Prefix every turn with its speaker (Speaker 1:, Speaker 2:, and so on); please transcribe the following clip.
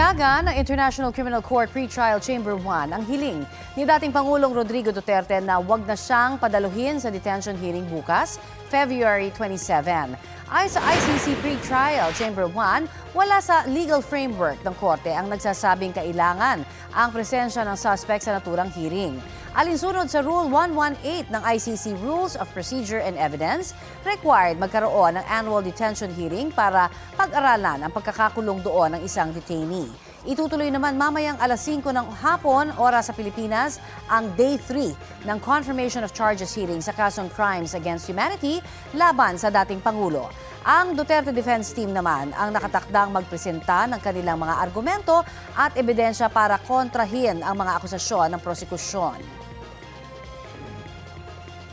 Speaker 1: Pinayagan ng International Criminal Court Pretrial Chamber 1 ang hiling ni dating Pangulong Rodrigo Duterte na wag na siyang padaluhin sa detention hearing bukas, February 27. Ayon sa ICC Pretrial Chamber 1, wala sa legal framework ng korte ang nagsasabing kailangan ang presensya ng suspect sa naturang hearing. Alinsunod sa Rule 118 ng ICC Rules of Procedure and Evidence, required magkaroon ng annual detention hearing para pag-aralan ang pagkakakulong doon ng isang detainee. Itutuloy naman mamayang alas 5 ng hapon, oras sa Pilipinas, ang Day 3 ng Confirmation of Charges hearing sa kasong Crimes Against Humanity laban sa dating Pangulo. Ang Duterte Defense Team naman ang nakatakdang magpresenta ng kanilang mga argumento at ebidensya para kontrahin ang mga akusasyon ng prosekusyon.